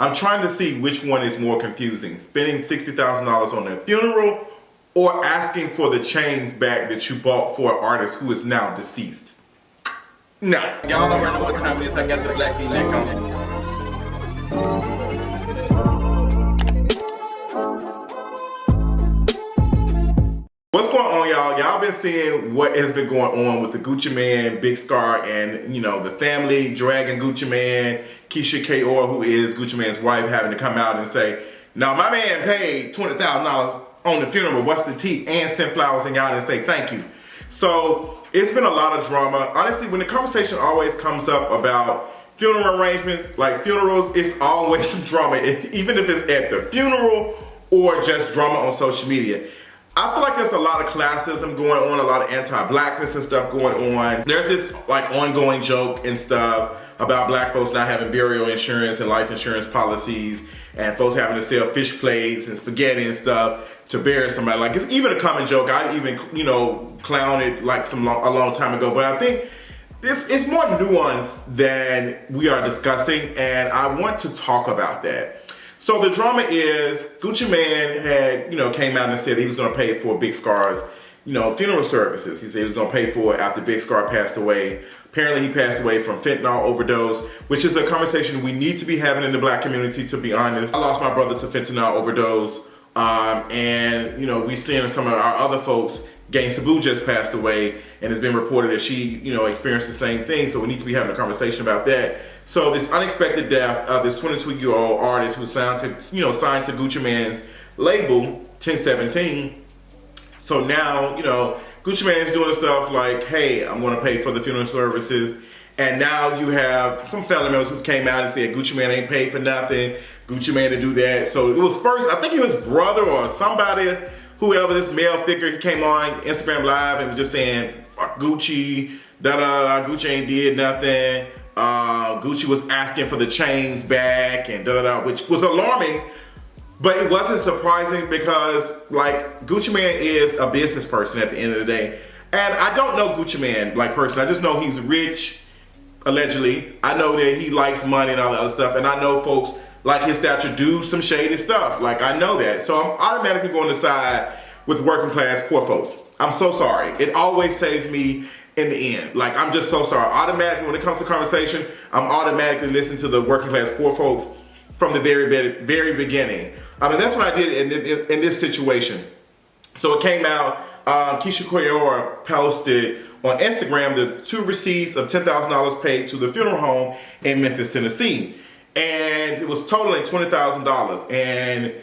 I'm trying to see which one is more confusing. Spending $60,000 on a funeral or asking for the chains back that you bought for an artist who is now deceased. No. Y'all already know what time it is. I got the black V-neck on. What's going on, y'all? Y'all been seeing what has been going on with the Gucci Mane, Big Scarr, and the family dragging Gucci Mane, Keyshia Ka'oir, who is Gucci Mane's wife, having to come out and say, "Now my man paid $20,000 on the funeral. What's the tea?" and send flowers and out and say thank you. So it's been a lot of drama. Honestly, when the conversation always comes up about funeral arrangements, like funerals, it's always some drama, even if it's at the funeral or just drama on social media. I feel like there's a lot of classism going on, a lot of anti-blackness and stuff going on. There's this like ongoing joke and stuff about black folks not having burial insurance and life insurance policies, and folks having to sell fish plates and spaghetti and stuff to bury somebody. Like, it's even a common joke. I even, clowned it like a long time ago, but I think it's more nuanced than we are discussing, and I want to talk about that. So the drama is Gucci Mane had, came out and said he was going to pay for Big Scarr's, funeral services. He said he was going to pay for it after Big Scarr passed away. Apparently he passed away from fentanyl overdose, which is a conversation we need to be having in the black community, to be honest. I lost my brother to fentanyl overdose. And we seeing some of our other folks. Gangsta Boo just passed away, and it's been reported that she, experienced the same thing. So we need to be having a conversation about that. So this unexpected death of this 22-year-old artist who signed to Gucci Mane's label 1017. So now, Gucci Mane's doing stuff like, hey, I'm going to pay for the funeral services. And now you have some family members who came out and said Gucci Mane ain't paid for nothing. Gucci Mane to do that. So it was first, I think it was brother or somebody, whoever, this male figure, he came on Instagram Live and was just saying, fuck Gucci, Gucci ain't did nothing. Gucci was asking for the chains back and which was alarming, but it wasn't surprising because, like, Gucci Mane is a business person at the end of the day. And I don't know Gucci Mane, like, personally. I just know he's rich, allegedly. I know that he likes money and all that other stuff, and I know folks like his stature do some shady stuff. Like, I know that. So I'm automatically going to side with working class poor folks. I'm so sorry. It always saves me in the end. Like, I'm just so sorry. Automatically, when it comes to conversation, I'm automatically listening to the working class poor folks from the very beginning. I mean, that's what I did in this situation. So it came out, Keyshia Ka'oir posted on Instagram the 2 receipts of $10,000 paid to the funeral home in Memphis, Tennessee. And it was totaling $20,000. And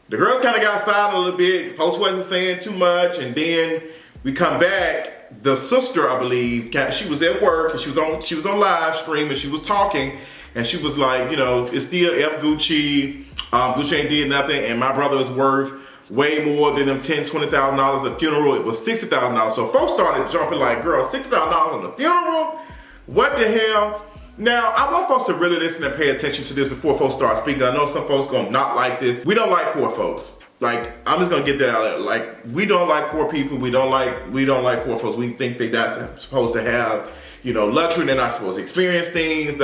the girls kind of got silent a little bit. Folks wasn't saying too much. And then we come back. The sister, I believe, she was at work and she was on live stream and she was talking. And she was like, it's still F Gucci. Gucci ain't did nothing. And my brother is worth way more than them $10,000, $20,000 a funeral. It was $60,000. So folks started jumping like, girl, $60,000 on the funeral? What the hell? Now, I want folks to really listen and pay attention to this before folks start speaking. I know some folks gonna not like this. We don't like poor folks. Like, I'm just gonna get that out there. Like, we don't like poor people. We don't like poor folks. We think they're not supposed to have, luxury. They're not supposed to experience things,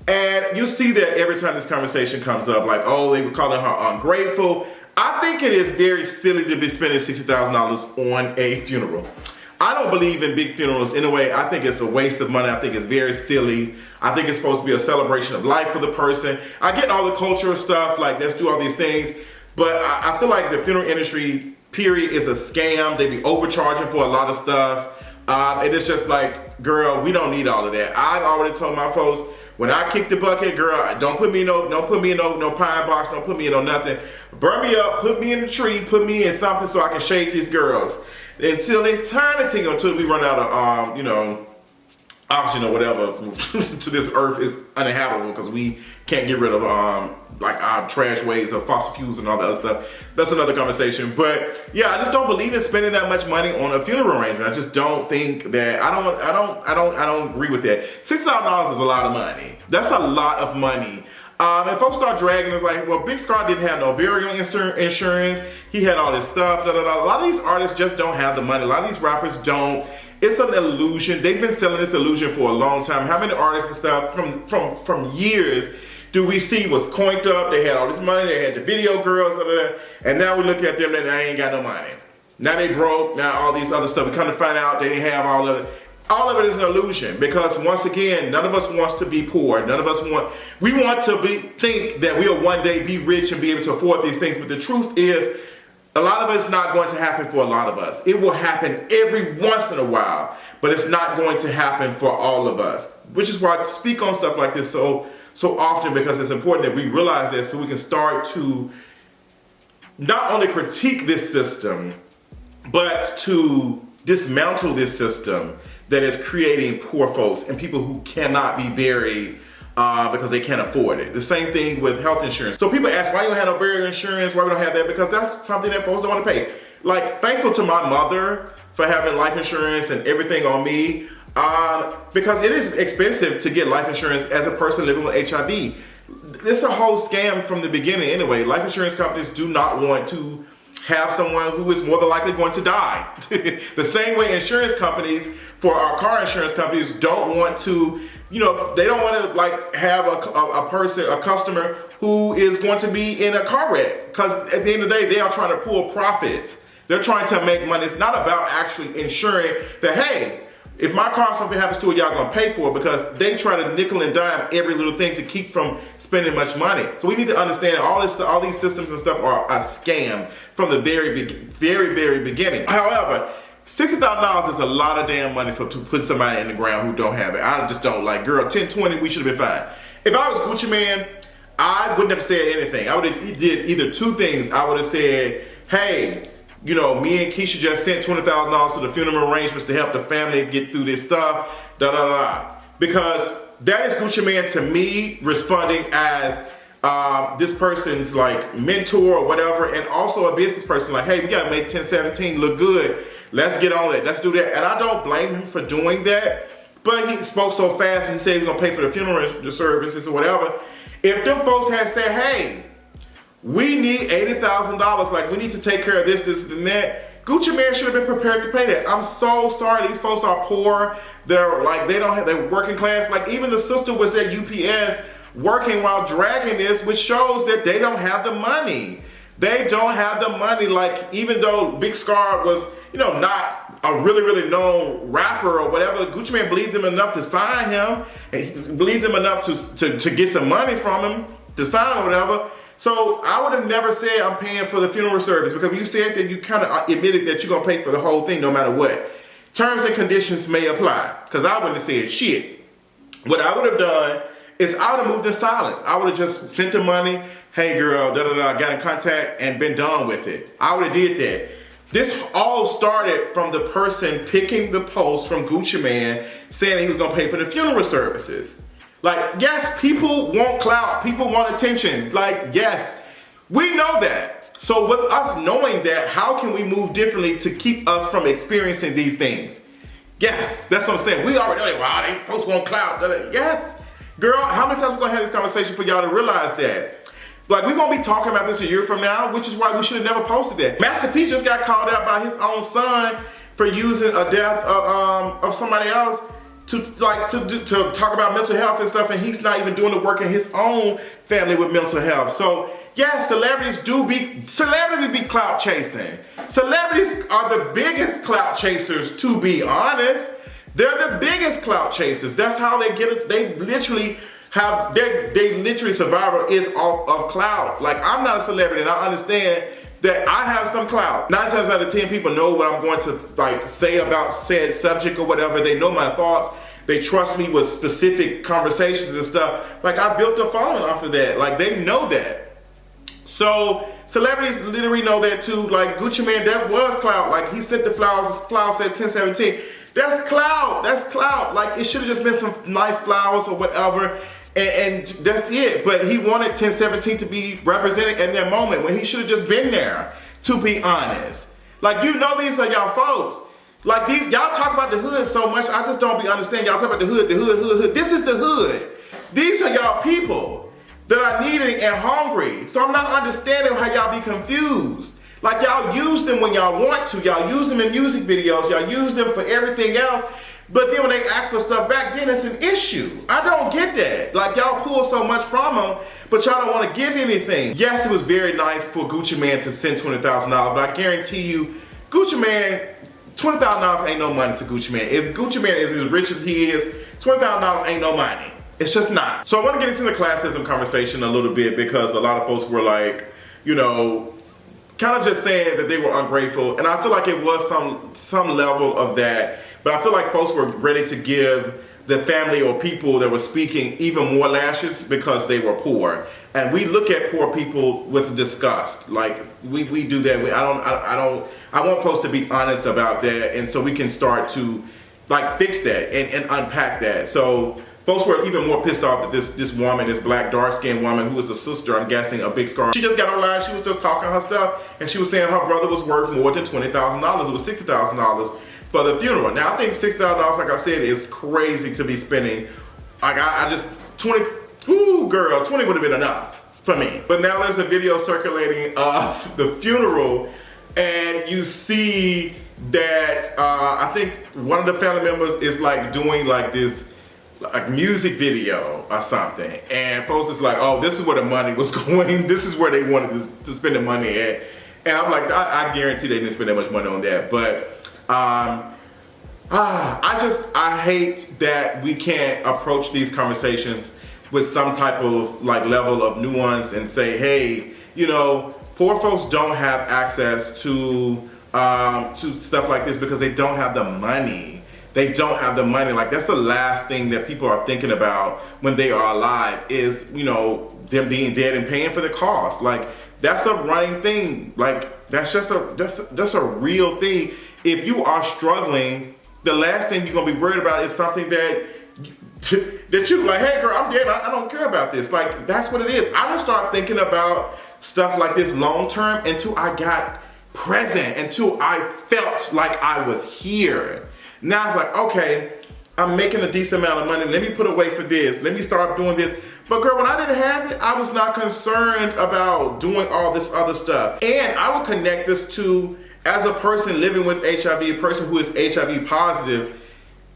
And you see that every time this conversation comes up, like, oh, they were calling her ungrateful. I think it is very silly to be spending $60,000 on a funeral. I don't believe in big funerals in a way. I think it's a waste of money. I think it's very silly. I think it's supposed to be a celebration of life for the person. I get all the cultural stuff, like, let's do all these things, but I feel like the funeral industry, period, is a scam. They be overcharging for a lot of stuff. And it's just like, girl, we don't need all of that. I've already told my folks, when I kick the bucket, girl, don't put me in no pine box, don't put me in no nothing. Burn me up, put me in the tree, put me in something so I can shake these girls. Until eternity, until we run out of, oxygen or whatever to this earth is uninhabitable because we can't get rid of, like, our trash waste of fossil fuels and all that other stuff. That's another conversation. But yeah, I just don't believe in spending that much money on a funeral arrangement. I just don't think that, I don't agree with that. $6,000 is a lot of money. That's a lot of money. And folks start dragging us like, well, Big Scarr didn't have no burial insurance. He had all this stuff. A lot of these artists just don't have the money. A lot of these rappers don't. It's an illusion. They've been selling this illusion for a long time. How many artists and stuff from years do we see was coined up, they had all this money, they had the video girls, and now we look at them and they ain't got no money. Now they broke, now all these other stuff. We come to find out they didn't have all of it. All of it is an illusion, because once again, none of us wants to be poor. None of us we want to think that we'll one day be rich and be able to afford these things. But the truth is, a lot of it's not going to happen for a lot of us. It will happen every once in a while, but it's not going to happen for all of us. Which is why I speak on stuff like this so often, because it's important that we realize this so we can start to not only critique this system, but to dismantle this system that is creating poor folks and people who cannot be buried because they can't afford it. The same thing with health insurance. So people ask, why you don't have no burial insurance? Why we don't have that? Because that's something that folks don't want to pay. Like, thankful to my mother for having life insurance and everything on me, because it is expensive to get life insurance as a person living with HIV. It's a whole scam from the beginning anyway. Life insurance companies do not want to have someone who is more than likely going to die. The same way insurance companies, for our car insurance companies, don't want to, they don't want to like have a customer who is going to be in a car wreck, because at the end of the day, they are trying to pull profits. They're trying to make money. It's not about actually ensuring that, hey, if my car, something happens to it, y'all gonna pay for it, because they try to nickel and dime every little thing to keep from spending much money. So we need to understand all these systems and stuff are a scam from the very beginning. However, $60,000 is a lot of damn money to put somebody in the ground who don't have it. I just don't like, girl, 10, 20, we should have been fine. If I was Gucci Mane, I wouldn't have said anything. I would have did either two things. I would have said, hey, me and Keyshia just sent $20,000 to the funeral arrangements to help the family get through this stuff, Because that is Gucci Mane to me responding as this person's like mentor or whatever, and also a business person, like, hey, we gotta make 1017 look good. Let's get on it. Let's do that. And I don't blame him for doing that, but he spoke so fast and he said he's gonna pay for the funeral services or whatever. If them folks had said, hey, we need $80,000. Like, we need to take care of this, and that. Gucci Mane should have been prepared to pay that. I'm so sorry. These folks are poor. They're working class. Like, even the sister was at UPS working while dragging this, which shows that they don't have the money. They don't have the money. Like, even though Big Scarr was, not a really known rapper or whatever, Gucci Mane believed them enough to sign him, and he believed them enough to get some money from him to sign him or whatever. So I would have never said I'm paying for the funeral service, because you said that you kind of admitted that you're going to pay for the whole thing no matter what. Terms and conditions may apply, because I wouldn't have said shit. What I would have done is I would have moved in silence. I would have just sent the money, hey girl, got in contact and been done with it. I would have did that. This all started from the person picking the post from Gucci Mane saying he was going to pay for the funeral services. Like, yes, people want clout. People want attention. Like, yes, we know that. So with us knowing that, how can we move differently to keep us from experiencing these things? Yes, that's what I'm saying. We already know, wow, they folks want clout. Yes. Girl, how many times we gonna have this conversation for y'all to realize that? Like, we're gonna be talking about this a year from now, which is why we should have never posted that. Master P just got called out by his own son for using a death of somebody else to talk about mental health and stuff, and he's not even doing the work in his own family with mental health. So yes, celebrities be clout chasing. Celebrities are the biggest clout chasers, to be honest. They're the biggest clout chasers. That's how they get it. They literally survival is off of clout. Like, I'm not a celebrity, and I understand that I have some clout. 9 times out of 10 people know what I'm going to say about said subject or whatever. They know my thoughts. They trust me with specific conversations and stuff. Like, I built a following off of that. Like, they know that. So celebrities literally know that too. Like, Gucci Mane, that was clout. Like, he sent the flowers. His flowers said 1017. That's clout. That's clout. Like, it should have just been some nice flowers or whatever. And that's it. But he wanted 1017 to be represented in that moment when he should have just been there, to be honest. Like, these are y'all folks. Like, y'all talk about the hood so much, I just don't be understanding. Y'all talk about the hood. This is the hood. These are y'all people that are needing and hungry. So I'm not understanding how y'all be confused. Like, y'all use them when y'all want to. Y'all use them in music videos. Y'all use them for everything else. But then when they ask for stuff back, then it's an issue. I don't get that. Like, y'all pull so much from them, but y'all don't want to give anything. Yes, it was very nice for Gucci Mane to send $20,000, but I guarantee you, Gucci Mane, $20,000 ain't no money to Gucci Mane. If Gucci Mane is as rich as he is, $20,000 ain't no money. It's just not. So I want to get into the classism conversation a little bit because a lot of folks were like, you know, kind of just saying that they were ungrateful. And I feel like it was some level of that. But I feel like folks were ready to give the family or people that were speaking even more lashes because they were poor. And we look at poor people with disgust. Like we do that. I want folks to be honest about that, and so we can start to like fix that and unpack that. So folks were even more pissed off that this woman, this black dark-skinned woman who was the sister, I'm guessing, of Big Scarr. She just got online, she was just talking her stuff, and she was saying her brother was worth more than $20,000. It was $60,000 for the funeral. Now I think $60,000, like I said, is crazy to be spending. Like I just 20. Ooh, girl, 20 would have been enough for me. But now there's a video circulating of the funeral, and you see that I think one of the family members is like doing like this like music video or something, and folks is like, oh, this is where the money was going. This is where they wanted to spend the money at. And I'm like, I guarantee they didn't spend that much money on that. But I hate that we can't approach these conversations with some type of like level of nuance and say, hey, you know, poor folks don't have access to stuff like this because they don't have the money. They don't have the money. Like, that's the last thing that people are thinking about when they are alive is, you know, them being dead and paying for the cost. Like, that's a running thing. Like, that's a real thing. If you are struggling, the last thing you're gonna be worried about is something that you like, hey girl, I'm dead, I don't care about this. Like, that's what it is. I didn't start thinking about stuff like this long term until I got present, until I felt like I was here. Now it's like, okay, I'm making a decent amount of money. Let me put away for this. Let me start doing this. But girl, when I didn't have it, I was not concerned about doing all this other stuff. And I would connect this to, as a person living with HIV, a person who is HIV positive,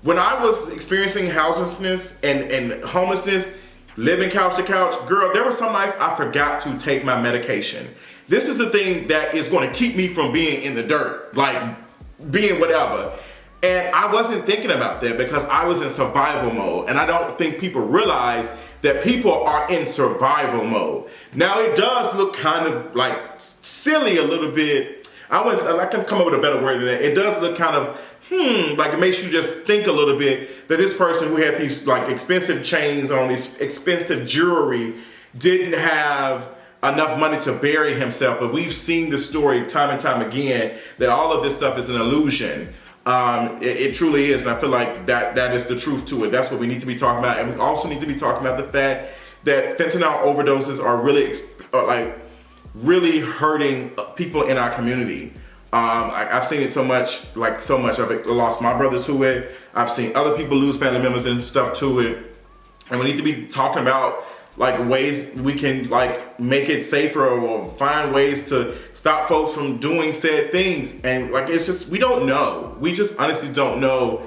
when I was experiencing houselessness and homelessness, living couch to couch, girl, there were some nights I forgot to take my medication. This is the thing that is going to keep me from being in the dirt, like being whatever. And I wasn't thinking about that because I was in survival mode. And I don't think people realize that people are in survival mode. Now, it does look kind of like silly a little bit. I can come up with a better word than that. It does look kind of, like it makes you just think a little bit that this person who had these like expensive chains on, these expensive jewelry, didn't have enough money to bury himself. But we've seen the story time and time again that all of this stuff is an illusion. It truly is, and I feel like that is the truth to it. That's what we need to be talking about, and we also need to be talking about the fact that fentanyl overdoses are really hurting people in our community. I've seen it so much. I've lost my brother to it. I've seen other people lose family members and stuff to it, and we need to be talking about like ways we can like make it safer or find ways to stop folks from doing said things. And like, it's just, we don't know. We just honestly don't know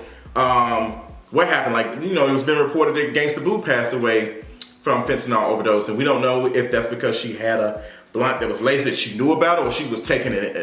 what happened. Like, you know, it was been reported that Gangsta Boo passed away from fentanyl overdose, and we don't know if that's because she had a blunt that was laced that she knew about it, or she was taking it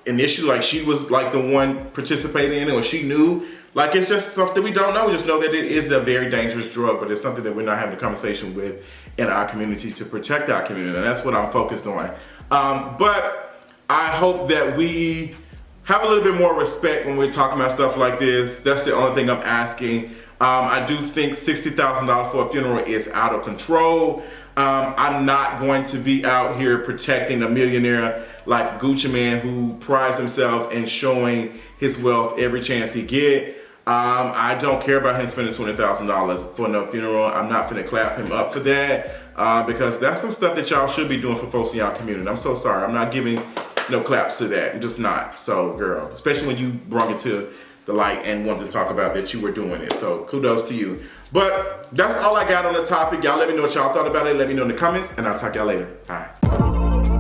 initially, like she was like the one participating in it, or she knew. Like, it's just stuff that we don't know. We just know that it is a very dangerous drug, but it's something that we're not having a conversation with in our community to protect our community, and that's what I'm focused on. But I hope that we have a little bit more respect when we're talking about stuff like this. That's the only thing I'm asking. I do think $60,000 for a funeral is out of control. I'm not going to be out here protecting a millionaire like Gucci Mane, who prides himself in showing his wealth every chance he get. I don't care about him spending $20,000 for no funeral. I'm not gonna clap him up for that because that's some stuff that y'all should be doing for folks in y'all community. I'm so sorry. I'm not giving no claps to that. I'm just not. So, girl, especially when you brought it to the light and wanted to talk about that you were doing it. So, kudos to you. But that's all I got on the topic. Y'all let me know what y'all thought about it. Let me know in the comments, and I'll talk to y'all later. Bye.